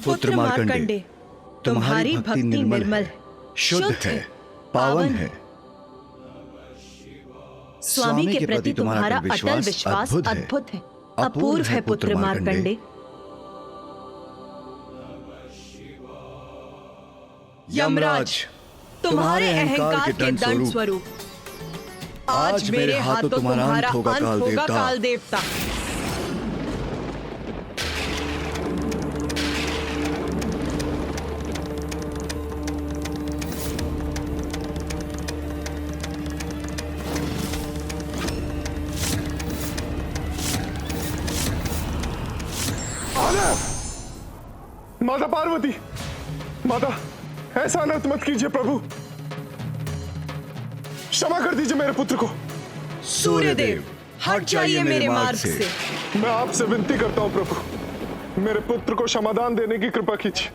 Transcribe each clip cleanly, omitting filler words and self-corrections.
पुत्र मार्कंडे, तुम्हारी भक्ति निर्मल, शुद्ध है, पावन है। स्वामी के प्रति तुम्हारा अटल विश्वास अद्भुत है, अपूर्व है पुत्र मार्कंडे। यमराज, तुम्हारे अहंकार के दंड स्वरूप आज मेरे हाथों तुम्हारा अंत होगा काल देवता। माता पार्वती, माता ऐसा अनर्थ मत कीजिए प्रभु, क्षमा कर दीजिए मेरे पुत्र को। सूर्यदेव, हट जाइए मेरे मार्ग से। मैं आपसे विनती करता हूं प्रभु, मेरे पुत्र को क्षमादान देने की कृपा कीजिए।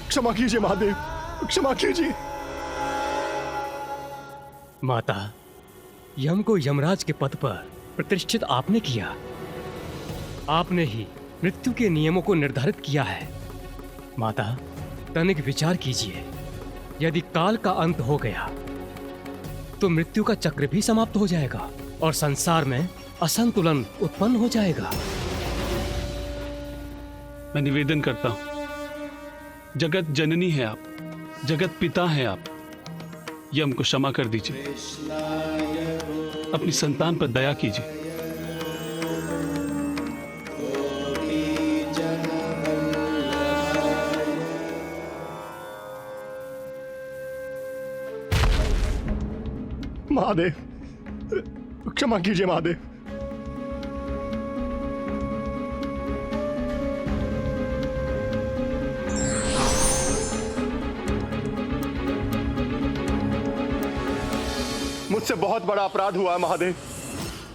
क्षमा कीजिए महादेव, क्षमा कीजिए। माता, यम को यमराज के पद पर प्रतिष्ठित आपने किया। आपने ही मृत्यु के नियमों को निर्धारित किया है। माता, तनिक विचार कीजिए, यदि काल का अंत हो गया तो मृत्यु का चक्र भी समाप्त हो जाएगा और संसार में असंतुलन उत्पन्न हो जाएगा। मैं निवेदन करता हूं, जगत जननी है आप, जगत पिता है आप, यम को क्षमा कर दीजिए, अपनी संतान पर दया कीजिए। महादेव, क्षमा कीजिए महादेव। मुझसे बहुत बड़ा अपराध हुआ है महादेव,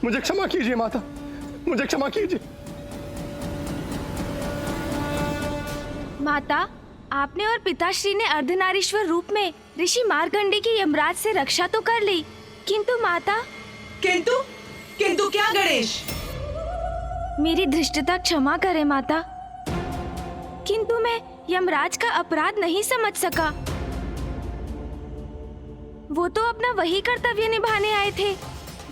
मुझे क्षमा कीजिए माता, मुझे क्षमा कीजिए। माता, आपने और पिताश्री ने अर्धनारीश्वर रूप में ऋषि मार्कंडे की यमराज से रक्षा तो कर ली, किंतु माता। किंतु किंतु क्या गणेश? मेरी धृष्टता क्षमा करे माता, किंतु मैं यमराज का अपराध नहीं समझ सका। वो तो अपना वही कर्तव्य निभाने आए थे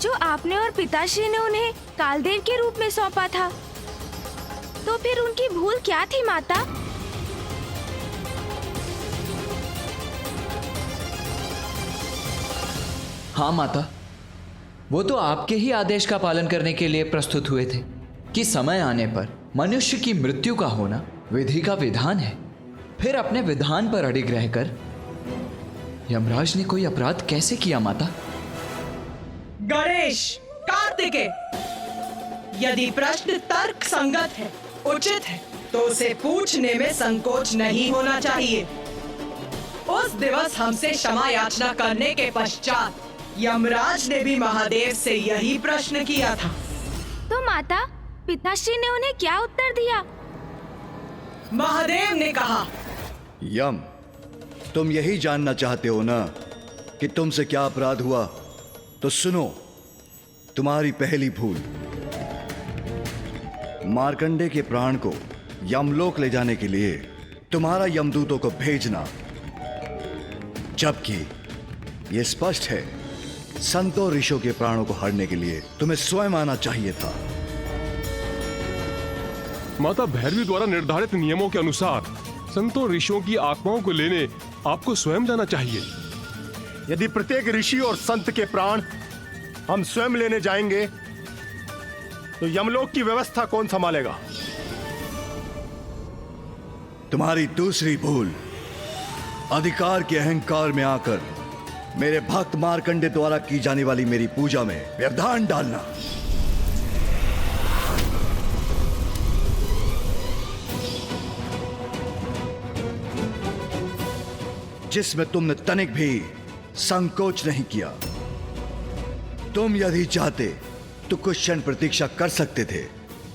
जो आपने और पिताश्री ने उन्हें कालदेव के रूप में सौंपा था। तो फिर उनकी भूल क्या थी माता? हाँ माता, वो तो आपके ही आदेश का पालन करने के लिए प्रस्तुत हुए थे कि समय आने पर मनुष्य की मृत्यु का होना विधि का विधान है। फिर अपने विधान पर अडिग रहकर यमराज ने कोई अपराध कैसे किया माता? गणेश, कार्तिकेय, यदि प्रश्न तर्क संगत है, उचित है, तो उसे पूछने में संकोच नहीं होना चाहिए। उस दिवस हमसे क्षमा याचना करने के पश्चात यमराज ने भी महादेव से यही प्रश्न किया था। तो माता, पिताश्री ने उन्हें क्या उत्तर दिया? महादेव ने कहा, यम, तुम यही जानना चाहते हो ना कि तुमसे क्या अपराध हुआ? तो सुनो, तुम्हारी पहली भूल मार्कंडे के प्राण को यमलोक ले जाने के लिए तुम्हारा यमदूतों को भेजना, जबकि यह स्पष्ट है संतों ऋषियों के प्राणों को हरने के लिए तुम्हें स्वयं आना चाहिए था। माता, भैरवी द्वारा निर्धारित नियमों के अनुसार संतों ऋषियों की आत्माओं को लेने आपको स्वयं जाना चाहिए। यदि प्रत्येक ऋषि और संत के प्राण हम स्वयं लेने जाएंगे तो यमलोक की व्यवस्था कौन संभालेगा? तुम्हारी दूसरी भूल अधिकार के अहंकार में आकर मेरे भक्त मार्कंडे द्वारा की जाने वाली मेरी पूजा में व्यवधान डालना। जिसमें तुमने तनिक भी संकोच नहीं किया। तुम यदि चाहते तो कुछ क्षण प्रतीक्षा कर सकते थे,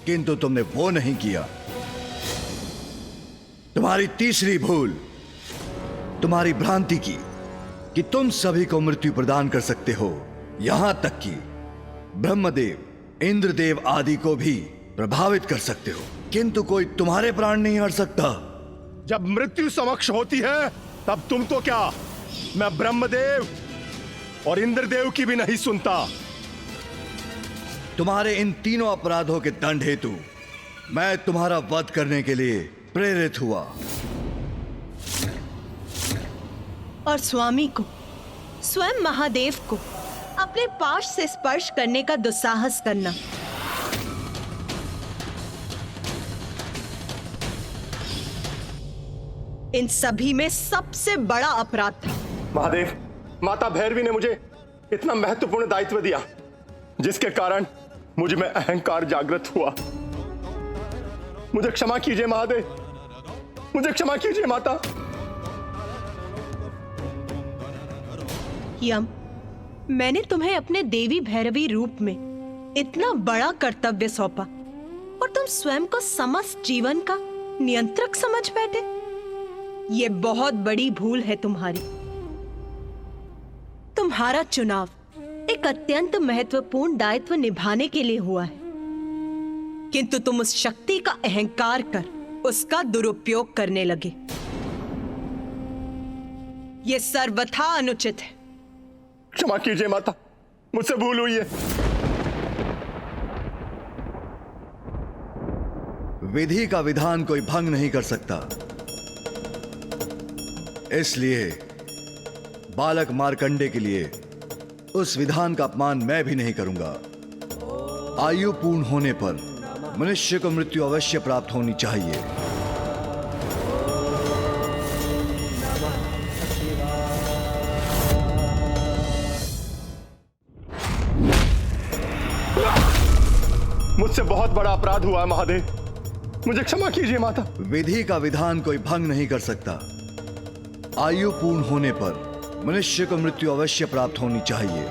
किंतु तुमने वो नहीं किया। तुम्हारी तीसरी भूल तुम्हारी भ्रांति की कि तुम सभी को मृत्यु प्रदान कर सकते हो, यहां तक कि ब्रह्मदेव, इंद्रदेव आदि को भी प्रभावित कर सकते हो, किंतु कोई तुम्हारे प्राण नहीं हर सकता। जब मृत्यु समक्ष होती है तब तुम तो क्या, मैं ब्रह्मदेव और इंद्रदेव की भी नहीं सुनता। तुम्हारे इन तीनों अपराधों के दंड हेतु मैं तुम्हारा वध करने के लिए प्रेरित हुआ। और स्वामी को, स्वयं महादेव को अपने पाश से स्पर्श करने का दुस्साहस करना, इन सभी में सबसे बड़ा अपराध था। महादेव, माता भैरवी ने मुझे इतना महत्वपूर्ण दायित्व दिया जिसके कारण मुझ में अहंकार जागृत हुआ। मुझे क्षमा कीजिए महादेव, मुझे क्षमा कीजिए माता। यम, मैंने तुम्हें अपने देवी भैरवी रूप में इतना बड़ा कर्तव्य सौंपा और तुम स्वयं को समस्त जीवन का नियंत्रक समझ बैठे। ये बहुत बड़ी भूल है तुम्हारी। तुम्हारा चुनाव एक अत्यंत महत्वपूर्ण दायित्व निभाने के लिए हुआ है, किंतु तुम उस शक्ति का अहंकार कर उसका दुरुपयोग करने लगे। यह सर्वथा अनुचित है। क्षमा कीजिए माता, मुझसे भूल हुई है। विधि का विधान कोई भंग नहीं कर सकता, इसलिए बालक मार्कंडे के लिए उस विधान का अपमान मैं भी नहीं करूंगा। आयु पूर्ण होने पर मनुष्य को मृत्यु अवश्य प्राप्त होनी चाहिए। मुझसे बहुत बड़ा अपराध हुआ है महादेव, मुझे क्षमा कीजिए माता। विधि का विधान कोई भंग नहीं कर सकता। आयु पूर्ण होने पर मनुष्य को मृत्यु अवश्य प्राप्त होनी चाहिए।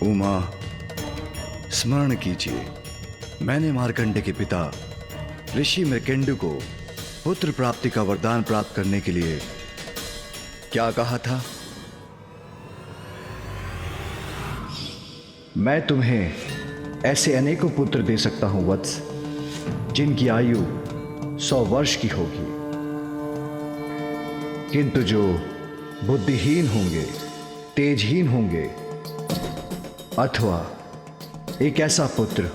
उमा, स्मरण कीजिए, मैंने मार्कंडे के पिता ऋषि मृकेंडु को पुत्र प्राप्ति का वरदान प्राप्त करने के लिए क्या कहा था? मैं तुम्हें ऐसे अनेकों पुत्र दे सकता हूं वत्स, जिनकी आयु 100 वर्ष की होगी, किंतु जो बुद्धिहीन होंगे, तेजहीन होंगे, अथवा एक ऐसा पुत्र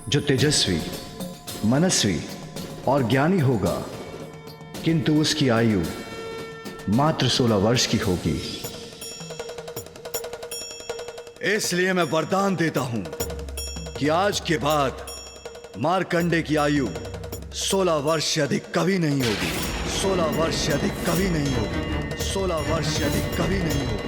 जो तेजस्वी, मनस्वी और ज्ञानी होगा, किंतु उसकी आयु मात्र 16 वर्ष की होगी। इसलिए मैं वरदान देता हूं कि आज के बाद मार्कंडे की आयु 16 वर्ष से अधिक कभी नहीं होगी। 16 वर्ष से अधिक कभी नहीं होगी। 16 वर्ष से अधिक कभी नहीं होगी।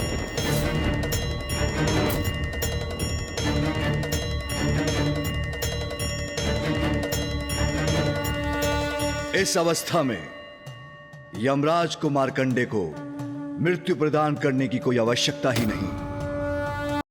इस अवस्था में यमराज को मार्कंडे को मृत्यु प्रदान करने की कोई आवश्यकता ही नहीं।